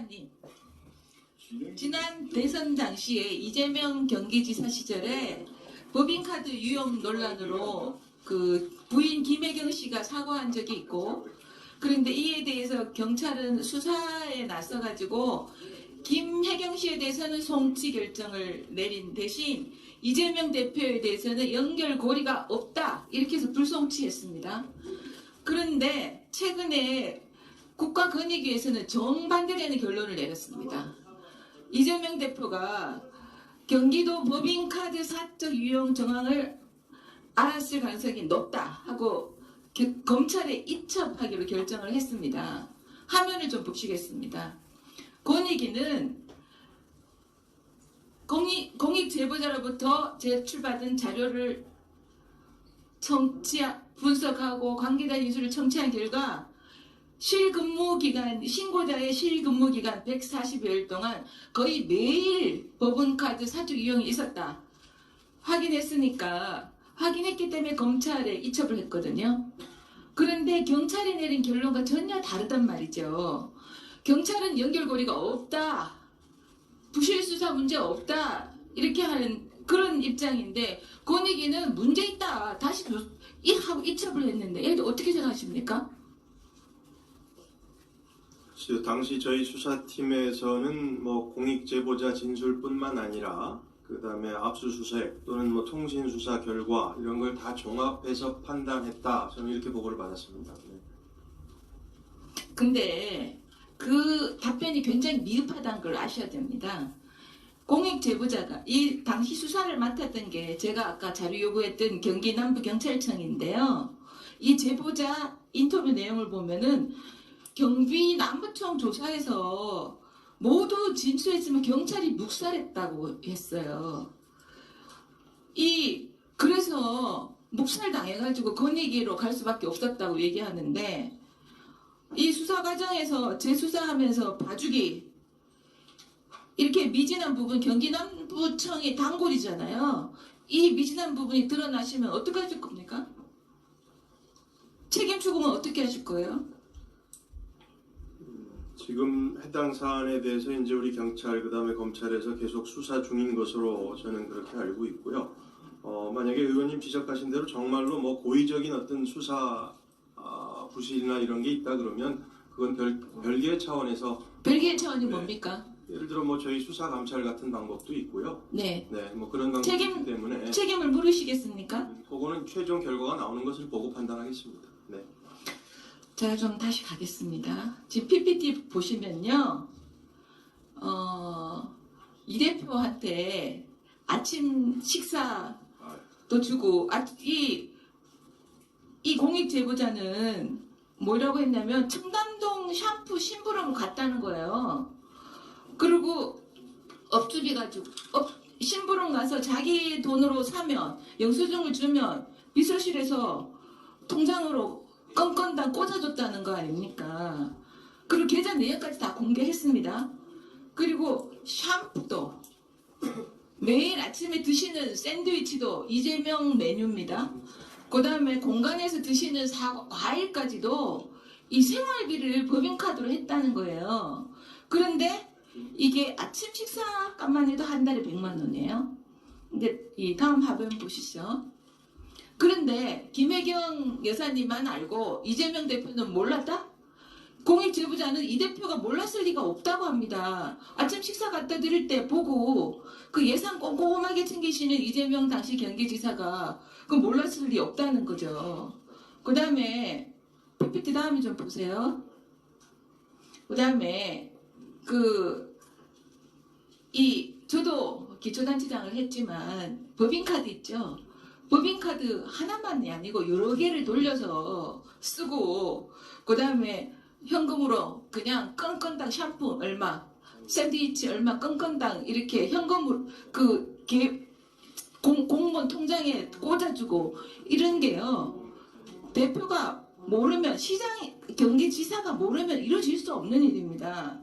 여사님, 지난 대선 당시에 이재명 경기지사 시절에 법인카드 유용 논란으로 그 부인 김혜경 씨가 사과한 적이 있고, 그런데 이에 대해서 경찰은 수사에 나서가지고 김혜경 씨에 대해서는 송치 결정을 내린 대신 이재명 대표에 대해서는 연결고리가 없다 이렇게 해서 불송치했습니다. 그런데 최근에 국가권익위에서는 정반대되는 결론을 내렸습니다. 이재명 대표가 경기도 법인카드 사적 유용 정황을 알았을 가능성이 높다 하고 검찰에 이첩하기로 결정을 했습니다. 화면을 좀 보시겠습니다. 권익위는 공익 제보자로부터 제출받은 자료를 분석하고 관계자 인수를 청취한 결과 신고자의 실근무기간 140여일 동안 거의 매일 법인카드 사적 유용이 있었다. 확인했기 때문에 검찰에 이첩을 했거든요. 그런데 경찰이 내린 결론과 전혀 다르단 말이죠. 경찰은 연결고리가 없다. 부실수사 문제 없다. 이렇게 하는 그런 입장인데 권익위는 문제 있다. 다시 하고 이첩을 했는데 얘도 어떻게 생각하십니까? 당시 저희 수사팀에서는 공익제보자 진술뿐만 아니라 그 다음에 압수수색 또는 통신수사 결과 이런 걸 다 종합해서 판단했다. 저는 이렇게 보고를 받았습니다. 네. 근데 그 답변이 굉장히 미흡하다는 걸 아셔야 됩니다. 공익제보자가 이 당시 수사를 맡았던 게 제가 아까 자료 요구했던 경기 남부경찰청인데요. 이 제보자 인터뷰 내용을 보면은 경비 남부청 조사에서 모두 진술했지만 경찰이 묵살했다고 했어요. 그래서 묵살당해가지고 권익위로 갈 수밖에 없었다고 얘기하는데 이 수사 과정에서 재수사하면서 봐주기 이렇게 미진한 부분 경기 남부청이 단골이잖아요. 이 미진한 부분이 드러나시면 어떻게 하실 겁니까? 책임 추궁은 어떻게 하실 거예요? 지금 해당 사안에 대해서 이제 우리 경찰 그다음에 검찰에서 계속 수사 중인 것으로 저는 그렇게 알고 있고요. 만약에 의원님 지적하신 대로 정말로 고의적인 어떤 수사 부실이나 이런 게 있다 그러면 그건 별개의 차원에서 별개의 차원이 네. 뭡니까? 예를 들어 저희 수사 감찰 같은 방법도 있고요. 네. 네, 그런 방법이 있기 때문에 책임을 물으시겠습니까? 그거는 최종 결과가 나오는 것을 보고 판단하겠습니다. 네. 자, 좀 다시 가겠습니다. 지금 PPT 보시면요. 이 대표한테 아침 식사도 주고 이 공익제보자는 뭐라고 했냐면 청담동 샴푸 심부름 갔다는 거예요. 그리고 업주비 가지고 심부름 가서 자기 돈으로 사면 영수증을 주면 비서실에서 통장으로 건건당 꽂아줬다는 거 아닙니까? 그리고 계좌 내역까지 다 공개했습니다. 그리고 샴푸도 매일 아침에 드시는 샌드위치도 이재명 메뉴입니다. 그 다음에 공간에서 드시는 과일까지도 이 생활비를 법인카드로 했다는 거예요. 그런데 이게 아침 식사값만 해도 한 달에 100만 원이에요. 근데 이 다음 화면 보시죠. 그런데 김혜경 여사님만 알고 이재명 대표는 몰랐다? 공익제보자는 이 대표가 몰랐을 리가 없다고 합니다. 아침 식사 갖다 드릴 때 보고 그 예산 꼼꼼하게 챙기시는 이재명 당시 경기지사가 그 몰랐을 리 없다는 거죠. 그 다음에 PPT 다음에 좀 보세요. 그 다음에 저도 기초단체장을 했지만 법인카드 있죠. 법인카드 하나만이 아니고 여러 개를 돌려서 쓰고 그 다음에 현금으로 그냥 건건당 샴푸 얼마 샌드위치 얼마 건건당 이렇게 현금으로 공무원 통장에 꽂아주고 이런 게요. 대표가 모르면 경기지사가 모르면 이루어질 수 없는 일입니다.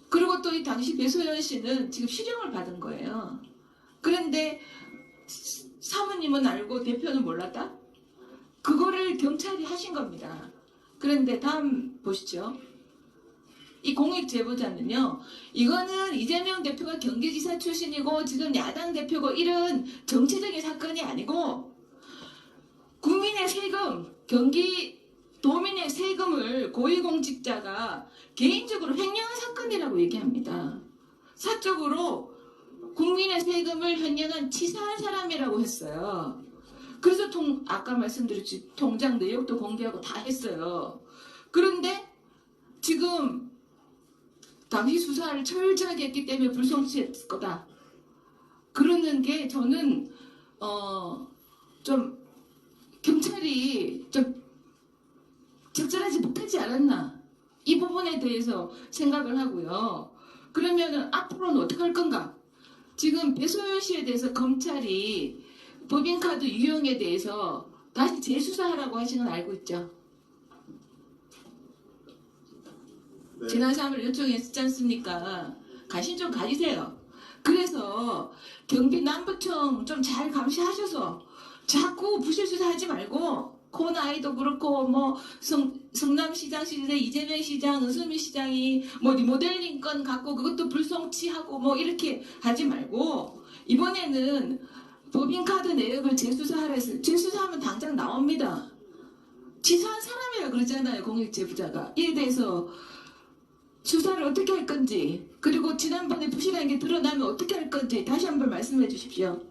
그리고 또 이 당시 배소연 씨는 지금 실형을 받은 거예요. 그런데 사모님은 알고 대표는 몰랐다? 그거를 경찰이 하신 겁니다. 그런데 다음 보시죠. 이 공익 제보자는요, 이거는 이재명 대표가 경기지사 출신이고 지금 야당 대표고 이런 정치적인 사건이 아니고 국민의 세금, 경기도민의 세금을 고위공직자가 개인적으로 횡령한 사건이라고 얘기합니다. 사적으로 국민의 세금을 횡령한 치사한 사람이라고 했어요. 그래서 아까 말씀드렸지 통장 내역도 공개하고 다 했어요. 그런데 지금 당시 수사를 철저하게 했기 때문에 불송치했을 거다. 그러는 게 저는 좀 경찰이 좀 적절하지 못하지 않았나 이 부분에 대해서 생각을 하고요. 그러면은 앞으로는 어떻게 할 건가? 지금 배소연 씨에 대해서 검찰이 법인카드 유용에 대해서 다시 재수사하라고 하시는 건 알고 있죠? 네. 지난 3일 요청했지 않습니까? 관심 좀 가지세요. 그래서 경기 남부청 좀 잘 감시하셔서 자꾸 부실수사하지 말고 코나이도 그렇고 뭐 성남시장 시절에 이재명 시장, 은수미 시장이 뭐 리모델링 건 갖고 그것도 불송치하고 뭐 이렇게 하지 말고 이번에는 법인카드 내역을 재수사하라 했어요. 재수사하면 당장 나옵니다. 치사한 사람이라 그러잖아요. 공익제보자가. 이에 대해서 수사를 어떻게 할 건지 그리고 지난번에 부실한 게 드러나면 어떻게 할 건지 다시 한번 말씀해 주십시오.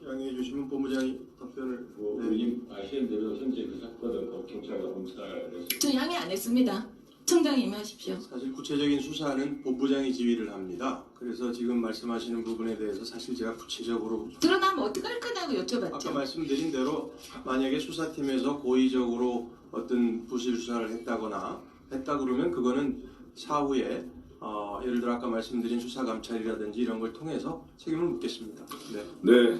양해해 주시면 본부장이 답변을. 네. 의원님 아시는 대로 현재 그 사건은 경찰과 검찰에서 저 양해 안 했습니다. 청장이 임하십시오. 사실 구체적인 수사는 본부장이 지휘를 합니다. 그래서 지금 말씀하시는 부분에 대해서 사실 제가 구체적으로 드러나면 어떻게 할 거냐고 아까 여쭤봤죠. 말씀드린 대로 만약에 수사팀에서 고의적으로 어떤 부실 수사를 했다 그러면 그거는 사후에 예를 들어 아까 말씀드린 수사감찰이라든지 이런 걸 통해서 책임을 묻겠습니다. 네. 네.